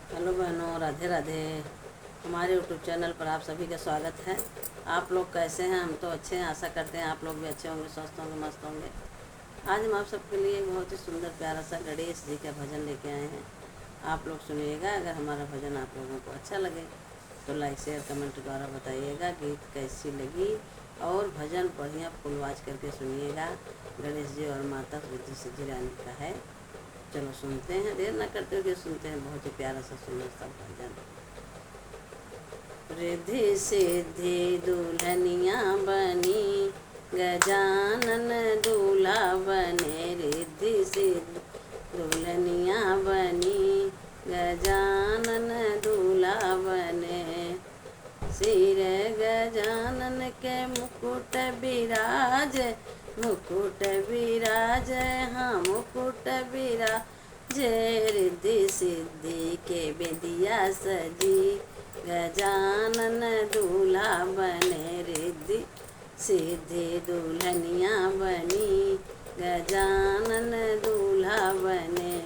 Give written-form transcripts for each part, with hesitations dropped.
Hello बहनों, राधे राधे। हमारे YouTube channel पर आप सभी का स्वागत है। आप लोग कैसे हैं? हम तो अच्छे हैं। आशा करते हैं आप लोग भी अच्छे होंगे, स्वस्थ होंगे, मस्त होंगे। आज हम आप सबके लिए एक बहुत ही सुंदर प्यारा सा गणेश जी का भजन लेके आए हैं। आप लोग सुनिएगा। अगर हमारा भजन आप लोगों को अच्छा लगे तो लाइक शेयर कमेंट द्वारा बताइएगा गीत कैसी लगी, और भजन बढ़िया फुल आवाज करके सुनिएगा। गणेश जी और माता रिद्धि सिद्धि रानी का है। चलो सुनते हैं, देर ना करते हुए सुनते हैं। बहुत ही प्यारा सा सुंदर सा भजन। रिद्धि सिद्धि दुल्हनिया बनी, गजानन दूल्हा बने। रिद्धि सिद्धि दुल्हनिया बनी, गजानन दूल्हा बने। सिर गजानन के मुकुट विराज, मुकुट विराज, हाँ मुकुट विराज। रिद्धि सिद्धि के बेदिया सजी, गजानन दूल्हा बने। रिद्धि सिद्धि दुल्हनिया बनी, गजानन दूल्हा बने।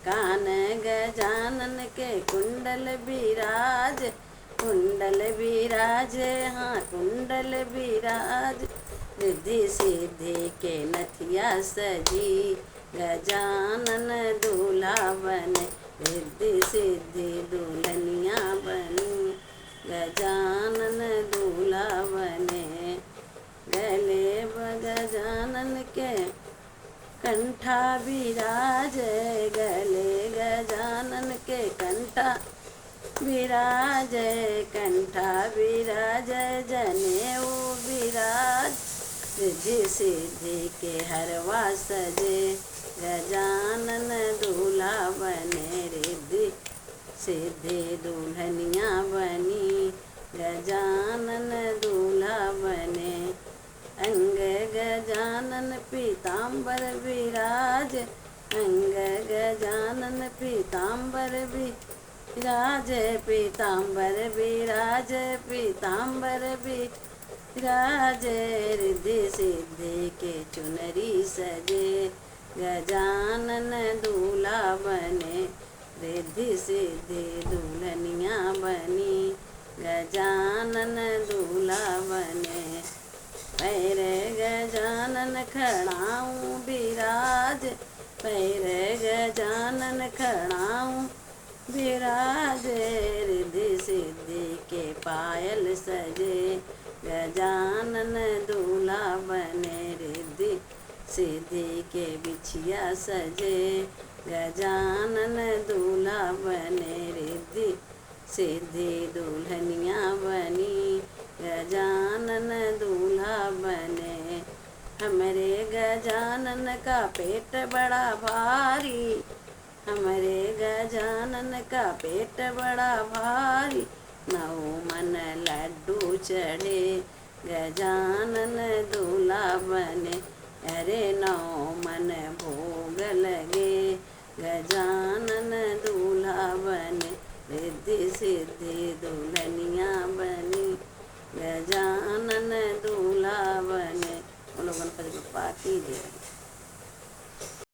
कान गजानन के कुंडल विराज, कुंडल विराज, हाँ कुंडल विराज। रिद्धि सिद्धि के नथिया सजी, गजानन दूल्हा बने। रिद्धि सिद्धि दुल्हनिया बनी, गजानन दूल्हा बने। गले गजानन के कंठा विराज, गले गजानन के कंठा विराज, कंठा विराज, जनेऊ विराज। रिद्धि सिद्धि के हरवा सजे, गजानन दूल्हा बने। रिद्धि सिद्धि दुल्हनिया बनी, गजानन दूल्हा बने। अंग गजानन पीताम्बर विराज, अंग गजानन पीताम्बर विराज, पीताम्बर विराज, पीताम्बर विराज। रिद्धि सिद्धि के चुनरी सजे, गजानन दूल्हा बने। रिद्धि सिद्धि दुल्हनिया बनी, गजानन दूल्हा बने। पैर गजानन खड़ाऊं विराज, पैर गजानन खड़ाऊं विराज। रिद्धि सिद्धि के पायल सजे, गजानन दूल्हा बने। रिद्धि सिद्धि के बिछिया सजे, गजानन दूल्हा बने। रिद्धि सिद्धि दुल्हनिया बनी, गजानन दूल्हा बने। हमरे गजानन का पेट बड़ा भारी, हमरे गजानन का पेट बड़ा भारी। 9 मन लड्डू चढ़े, गजानन दूल्हा बने। अरे 9 मन भोग लगे, गजानन दूल्हा बने। रिद्धि सिद्धि दुल्हनिया बनी, गजानन दूल्हा बने। बोलो गणपति बप्पा की जय।